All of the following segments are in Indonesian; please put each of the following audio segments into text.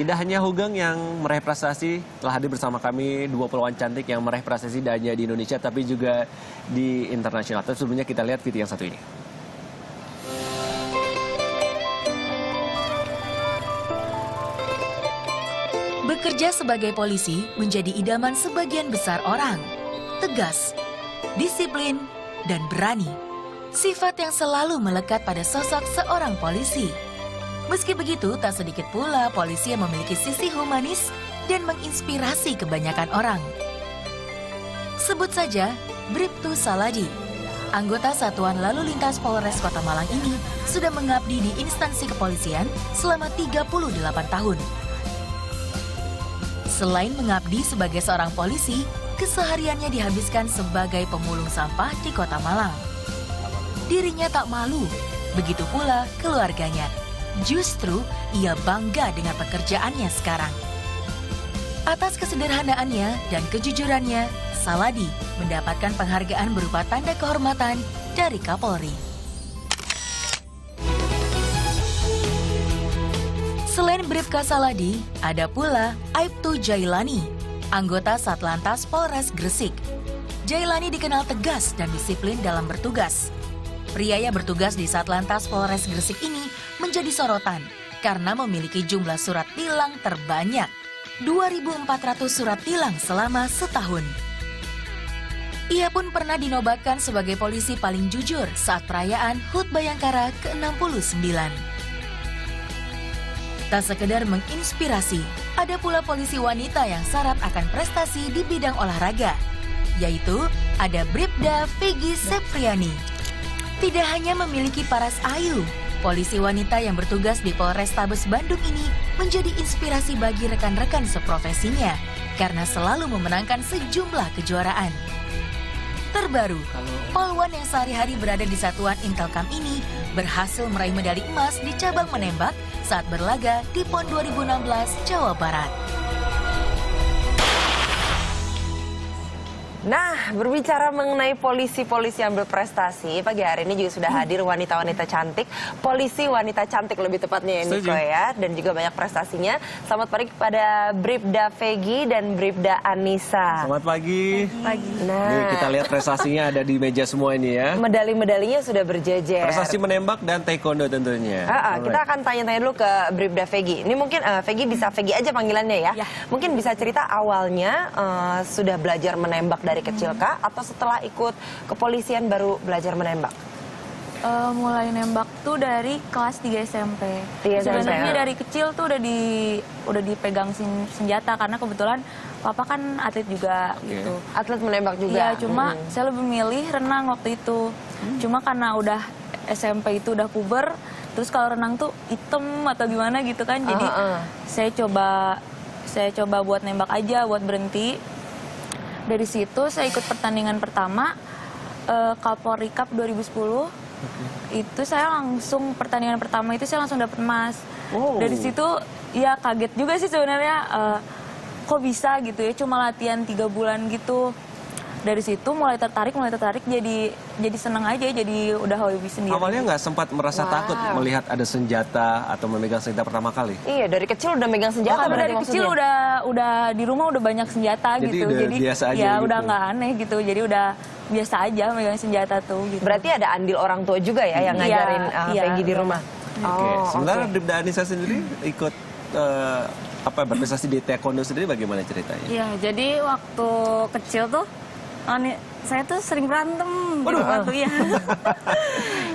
Tidak hanya Hugeng yang meraih prestasi, telah hadir bersama kami dua pelawan cantik yang meraih prestasi tidak hanya di Indonesia tapi juga di internasional. Tapi sebelumnya kita lihat video yang satu ini. Bekerja sebagai polisi menjadi idaman sebagian besar orang. Tegas, disiplin, dan berani. Sifat yang selalu melekat pada sosok seorang polisi. Meski begitu, tak sedikit pula polisi yang memiliki sisi humanis dan menginspirasi kebanyakan orang. Sebut saja Bribtu Saladi. Anggota Satuan Lalu Lintas Polres Kota Malang ini sudah mengabdi di instansi kepolisian selama 38 tahun. Selain mengabdi sebagai seorang polisi, kesehariannya dihabiskan sebagai pemulung sampah di Kota Malang. Dirinya tak malu, begitu pula keluarganya. Justru ia bangga dengan pekerjaannya sekarang. Atas kesederhanaannya dan kejujurannya, Saladi mendapatkan penghargaan berupa tanda kehormatan dari Kapolri. Selain Bribka Saladi, ada pula Aibtu Jailani, anggota Satlantas Polres Gresik. Jailani dikenal tegas dan disiplin dalam bertugas. Pria yang bertugas di Satlantas Polres Gresik ini menjadi sorotan karena memiliki jumlah surat tilang terbanyak, 2.400 surat tilang selama setahun. Ia pun pernah dinobatkan sebagai polisi paling jujur saat perayaan HUT Bayangkara ke-69. Tak sekedar menginspirasi, ada pula polisi wanita yang syarat akan prestasi di bidang olahraga, yaitu ada Bribda Vegi Septriani. Tidak hanya memiliki paras ayu, polisi wanita yang bertugas di Polrestabes Bandung ini menjadi inspirasi bagi rekan-rekan seprofesinya karena selalu memenangkan sejumlah kejuaraan. Terbaru, polwan yang sehari-hari berada di satuan Intelkam ini berhasil meraih medali emas di cabang menembak saat berlaga di PON 2016 Jawa Barat. Nah, berbicara mengenai polisi-polisi yang berprestasi, pagi hari ini juga sudah hadir wanita-wanita cantik, polisi wanita cantik lebih tepatnya ya Niko ya, dan juga banyak prestasinya. Selamat pagi kepada Bribda Vegi dan Bribda Anissa. Selamat pagi. Pagi. Nah, nih, kita lihat prestasinya ada di meja semua ini ya. Medali-medalinya sudah berjejer. Prestasi menembak dan taekwondo tentunya. Kita akan tanya-tanya dulu ke Bribda Vegi. Ini mungkin Vegi bisa Vegi aja panggilannya ya. Mungkin bisa cerita awalnya sudah belajar menembak dari kecil kah atau setelah ikut kepolisian baru belajar menembak? Mulai nembak tuh dari kelas 3 SMP. Sebenarnya dari kecil tuh udah dipegang senjata karena kebetulan papa kan atlet juga gitu. Atlet menembak juga. Iya, cuma saya lebih milih renang waktu itu. Cuma karena udah SMP itu udah puber, terus kalau renang tuh hitam atau gimana gitu kan. Jadi saya coba buat nembak aja, buat berhenti. Dari situ saya ikut pertandingan pertama Kapolri Cup 2010. Itu saya langsung pertandingan pertama itu saya langsung dapet emas. Dari situ ya kaget juga sih sebenarnya, kok bisa gitu ya, cuma latihan 3 bulan gitu. Dari situ mulai tertarik jadi seneng aja, jadi udah hobi sendiri. Awalnya nggak sempat merasa takut melihat ada senjata atau memegang senjata pertama kali? Iya, dari kecil udah megang senjata. Dari kecil udah di rumah udah banyak senjata gitu. Jadi biasa aja ya gitu. udah nggak aneh gitu. Jadi udah biasa aja megang senjata tuh gitu. Berarti ada andil orang tua juga ya yang ngajarin Vegi di rumah. Sementara Bribda Anissa sendiri ikut berprestasi di taekwondo sendiri bagaimana ceritanya? Iya, jadi waktu kecil tuh saya tuh sering berantem. Waduh, ya.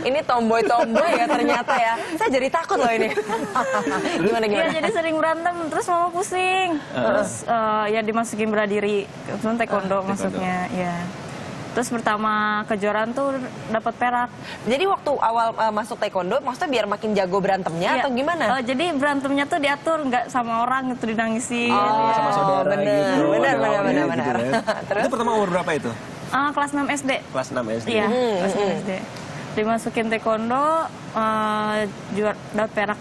Ini tomboy-tomboy ya ternyata ya. Saya jadi takut loh ini. Gimana? Iya, jadi sering berantem, terus mama pusing. Terus ya dimasukin bela diri, taekwondo masuknya. Ya. Terus pertama kejuaraan tuh dapat perak. Jadi waktu awal masuk taekwondo, maksudnya biar makin jago berantemnya atau gimana? Jadi berantemnya tuh diatur, nggak sama orang gitu, dinangisin. Sama saudara gitu. Benar. Itu pertama umur berapa itu? Kelas 6 SD. Kelas 6 SD. Iya, kelas 6 SD. dimasukin taekwondo, dapat perak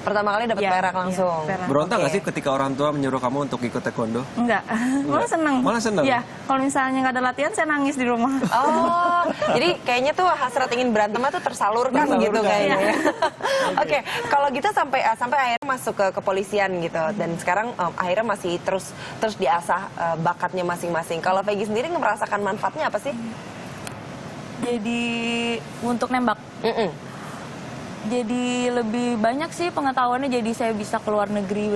Pertama kali dapat Iya, perak langsung. iya, perak. Berontak nggak Oke. sih ketika orang tua menyuruh kamu untuk ikut taekwondo? Enggak, malah seneng. Malah seneng? Iya, kalau misalnya nggak ada latihan saya nangis di rumah. Oh, jadi kayaknya tuh hasrat ingin berantem tuh tersalurkan gitu kayaknya. Ya. Oke, kalau gitu sampai akhirnya masuk ke kepolisian gitu, dan sekarang akhirnya masih terus diasah bakatnya masing-masing. Kalau Peggy sendiri merasakan manfaatnya apa sih? Jadi untuk nembak. Jadi lebih banyak sih pengetahuannya, jadi saya bisa keluar negeri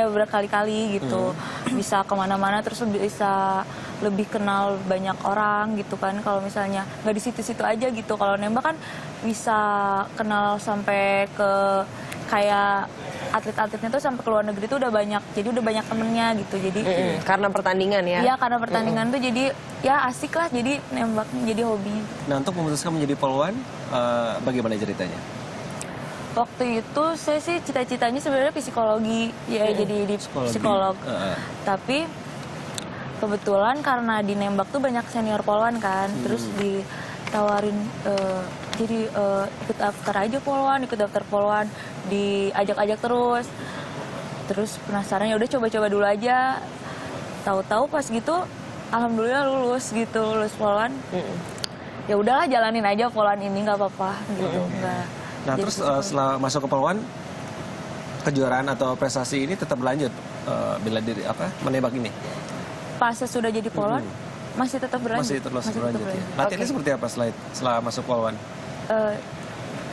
berkali-kali gitu, bisa kemana-mana, terus bisa lebih kenal banyak orang gitu kan. Kalau misalnya nggak di situ-situ aja gitu, kalau nembak kan bisa kenal sampai ke kayak atlet-atletnya tuh sampai ke luar negeri tuh udah banyak, jadi udah banyak temennya gitu. Jadi Karena pertandingan ya? Iya, karena pertandingan tuh jadi ya asik lah, jadi nembak jadi hobi. Nah, untuk memutuskan menjadi polwan, bagaimana ceritanya? Waktu itu saya sih cita-citanya sebenarnya psikologi, ya jadi di psikolog. Tapi kebetulan karena di nembak tuh banyak senior polwan kan, terus ditawarin jadi ikut daftar aja polwan, ikut daftar polwan, diajak-ajak terus penasaran, ya udah coba-coba dulu aja. Tahu-tahu pas gitu, alhamdulillah lulus polwan. Ya udahlah, jalanin aja polwan ini, nggak apa-apa gitu, nggak. Nah, jadi terus setelah masuk ke polwan, kejuaraan atau prestasi ini tetap berlanjut bela diri menembak ini? pas sudah jadi polwan masih tetap berlanjut. Masih terus berlanjut ya. Latihannya seperti apa setelah masuk polwan?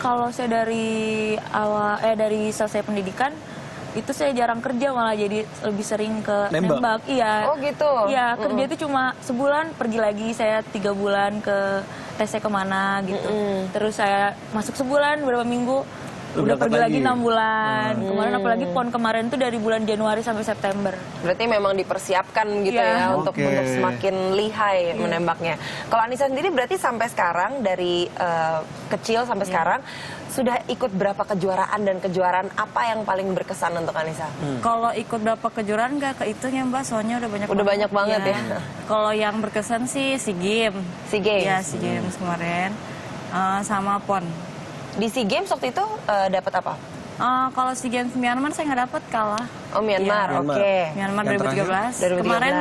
Kalau saya dari selesai pendidikan itu saya jarang kerja, malah jadi lebih sering ke nembak. Iya. Oh gitu. Iya, kerja itu cuma sebulan, pergi lagi saya 3 bulan ke TC kemana gitu. Terus saya masuk sebulan, beberapa minggu udah pergi lagi 6 bulan. Kemarin apalagi PON kemarin tuh dari bulan Januari sampai September. Berarti memang dipersiapkan gitu ya untuk semakin lihai menembaknya. Kalau Anissa sendiri berarti sampai sekarang dari kecil sampai sekarang sudah ikut berapa kejuaraan, dan kejuaraan apa yang paling berkesan untuk Anissa? Kalau ikut berapa kejuaraan nggak kehitungnya Mbak, soalnya udah banyak Banyak banget ya. Kalau yang berkesan sih SEA Games. SEA Games. Iya, SEA Games kemarin sama PON. Di SEA Games waktu itu dapat apa? Kalau SEA Games Myanmar saya nggak dapat, kalah. Oh, Myanmar, oke. Myanmar Yang 2013. Kemarin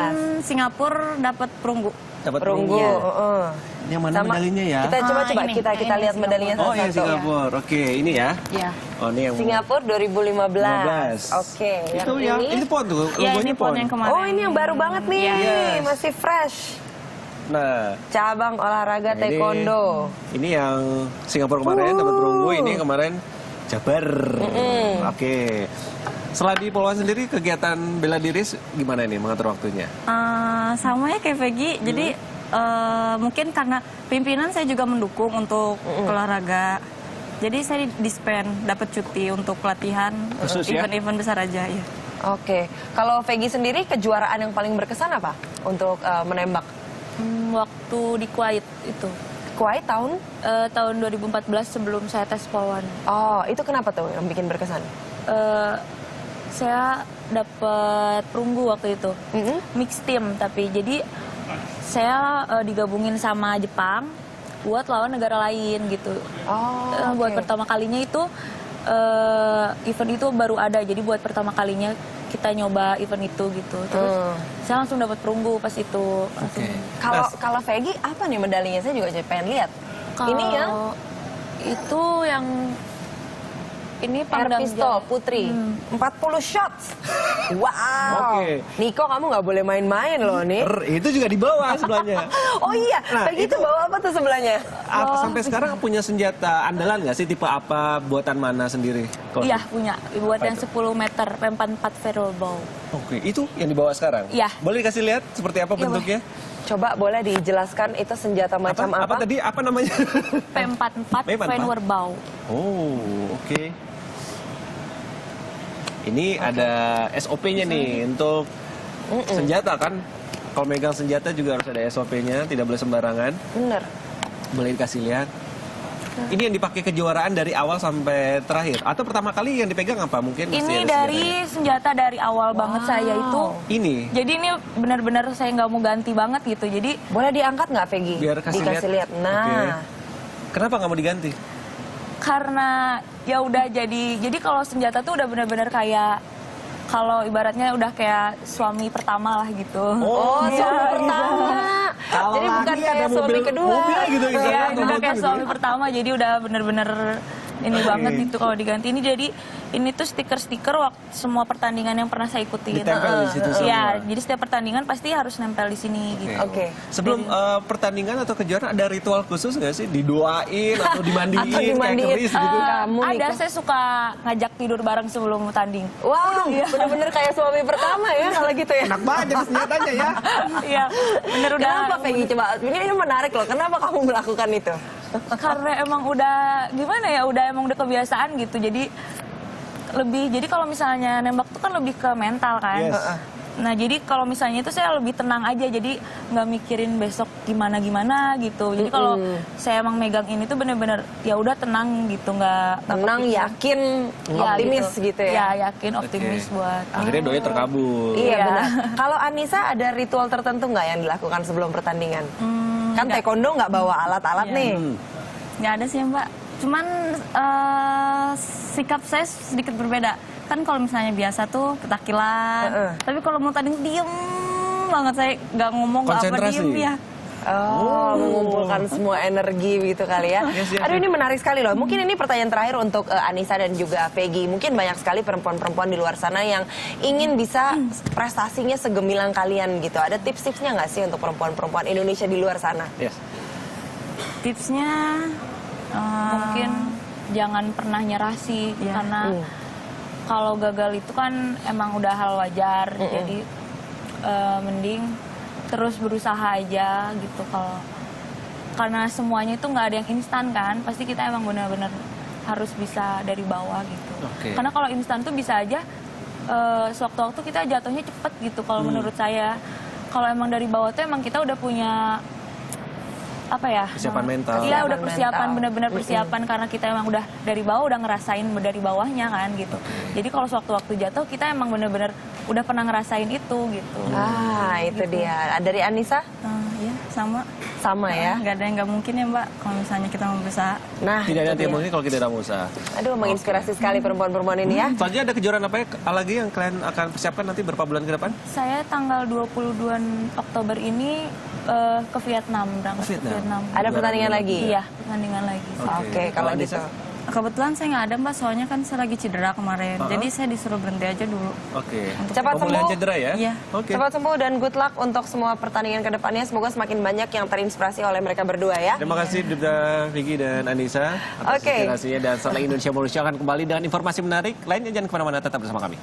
Singapura dapat perunggu. Dapat Perunggu. Yang mana Sama, medalinya ya? Kita coba ini kita lihat medalinya Oh iya, satu-satu. Singapura. Oke, ini ya. Iya. Oh, ini yang Singapura 2015. 15. Oke. Itu yang ini PON tuh. Iya, logonya ini PON yang kemarin. Oh, ini yang baru banget nih. Yes. Masih fresh. Nah, Cabang olahraga ini- taekwondo. Ini yang Singapura kemarin dapat perunggu, ini kemarin Jabar. Oke. Setelah di polwan sendiri, kegiatan bela diri gimana nih mengatur waktunya? Sama ya kayak Peggy, jadi mungkin karena pimpinan saya juga mendukung untuk olahraga. Jadi saya dispen, dapat cuti untuk latihan Khusus ya? event-event besar aja ya. Oke. Kalau Peggy sendiri kejuaraan yang paling berkesan apa untuk menembak? Waktu di Kuwait itu. Kuwait tahun? Tahun 2014 sebelum saya tes polwan. Oh, itu kenapa tuh yang bikin berkesan? Saya dapat perunggu waktu itu. Mix team, tapi jadi saya digabungin sama Jepang buat lawan negara lain gitu. Oh, Buat oke. pertama kalinya itu event itu baru ada, jadi buat pertama kalinya kita nyoba event itu gitu. Terus saya langsung dapat perunggu pas itu. Langsung. Kalau Peggy apa nih medalinya? Saya juga jadi pengen lihat. Ini yang itu yang ini air pangdam pistol jaya. putri. 40 shots. Wow. Oke. Niko, kamu nggak boleh main-main loh nih. Itu juga di bawah sebelahnya. Oh iya, Nah, Peggy itu bawa apa tuh sebelahnya? Sampai sekarang punya senjata andalan nggak sih? Tipe apa, buatan mana sendiri? Iya, punya. Buat Apa yang itu? 10 meter, P44 Feral Bow. Oke, itu yang dibawa sekarang? Iya. Boleh dikasih lihat seperti apa bentuknya? Coba boleh dijelaskan itu senjata macam apa? Apa tadi? Apa namanya? P44 P44. Fenwer Bow. Oh, oke. Ini ada SOP-nya nih untuk senjata kan? Kalau megang senjata juga harus ada SOP-nya, tidak boleh sembarangan. Bener. Boleh dikasih lihat. Ini yang dipakai kejuaraan dari awal sampai terakhir? Atau pertama kali yang dipegang apa? Mungkin masih Ini ada dari senjata dari awal banget saya itu. ini. Jadi ini benar-benar saya nggak mau ganti banget gitu. Jadi Boleh diangkat nggak, Peggy? Biar kasih Dikasih lihat. lihat. Nah, Kenapa nggak mau diganti? Karena ya udah jadi kalau senjata tuh udah benar-benar kayak kalau ibaratnya udah kayak suami pertama lah gitu. Oh, Iya, suami pertama. Kalau Jadi bukan lagi kayak ada suami kedua. mobil gitu Iya, misalnya, udah mobil kayak gitu. suami pertama jadi udah bener-bener ini Oke. banget gitu kalau diganti. Ini jadi ini tuh stiker-stiker waktu semua pertandingan yang pernah saya ikutin. Ditempel di situ semua. Iya, jadi setiap pertandingan pasti harus nempel di sini gitu. Oke. Sebelum pertandingan atau kejuaraan ada ritual khusus nggak sih? Didoain atau dimandiin, Atau dimandiin. kayak keris gitu? Kamu, Ada, Niko? saya suka ngajak tidur bareng sebelum tanding. Wow, bener-bener kayak suami pertama ya kalau gitu ya. Enak banget senjatanya ya. Iya, bener udah. Kenapa Peggy? Coba, ini menarik loh. Kenapa kamu melakukan itu? Karena emang udah gimana ya, udah emang udah kebiasaan gitu. Jadi kalau misalnya nembak tuh kan lebih ke mental kan. Yes. Nah jadi kalau misalnya itu saya lebih tenang aja, jadi nggak mikirin besok gimana gitu. Jadi kalau saya emang megang ini tuh bener-bener ya udah tenang gitu, nggak Tenang, kepikiran. yakin, Ya, optimis gitu ya. Ya yakin, optimis Oke. buat. Akhirnya doanya terkabul. Iya Iya. benar. Kalau Anissa ada ritual tertentu nggak yang dilakukan sebelum pertandingan? Kan nggak. taekwondo nggak bawa alat-alat Iya. nih. Nggak ada sih Mbak. Cuman sikap saya sedikit berbeda. Kan kalau misalnya biasa tuh ketakilan. Tapi kalau mau tanding diem banget, saya nggak ngomong nggak apa Konsentrasi. diem ya. Oh, mengumpulkan semua energi gitu kali ya. Yes, yes, Aduh yes. ini menarik sekali loh. Mungkin ini pertanyaan terakhir untuk Anissa dan juga Peggy. Mungkin banyak sekali perempuan-perempuan di luar sana yang ingin bisa prestasinya segemilang kalian gitu. Ada tips-tipsnya nggak sih untuk perempuan-perempuan Indonesia di luar sana? Yes. Tipsnya mungkin jangan pernah nyerah sih, karena kalau gagal itu kan emang udah hal wajar. Jadi mending terus berusaha aja gitu. Karena semuanya itu nggak ada yang instan kan, pasti kita emang benar-benar harus bisa dari bawah gitu. Oke. Karena kalau instan tuh bisa aja sewaktu-waktu kita jatuhnya cepet gitu kalau menurut saya. Kalau emang dari bawah tuh emang kita udah punya apa ya? Persiapan mental. Iya udah Persiapan persiapan, mental. benar-benar persiapan karena kita emang udah dari bawah, udah ngerasain dari bawahnya kan gitu. Jadi kalau sewaktu-waktu jatuh kita emang benar-benar udah pernah ngerasain itu gitu. Ah, itu dia. Dari Anissa? Iya sama. Sama ya. Nggak ada yang nggak mungkin ya Mbak kalau misalnya kita mau berusaha. Nah, Tidak ada itu yang dia. mungkin kalau kita tidak usaha. Aduh, menginspirasi sekali perempuan-perempuan ini ya. Selanjutnya ada kejuaraan apa ya lagi yang kalian akan persiapkan nanti beberapa bulan ke depan? Saya tanggal 22 Oktober ini ke Vietnam, berangkat ke Vietnam. Ada pertandingan lagi? Iya, pertandingan lagi. Oke, kalau Anissa? gitu. Kebetulan saya nggak ada Mbak, soalnya kan saya lagi cedera kemarin. Jadi saya disuruh berhenti aja dulu. Oke. Cepat Pemulihan sembuh. cedera ya? Iya. Oke. Cepat sembuh dan good luck untuk semua pertandingan ke depannya. Semoga semakin banyak yang terinspirasi oleh mereka berdua ya. Terima kasih Dibda Vicky dan Anissa atas Oke. inspirasinya, dan setelah Indonesia Malaysia akan kembali dengan informasi menarik lainnya. Jangan kemana-mana, tetap bersama kami.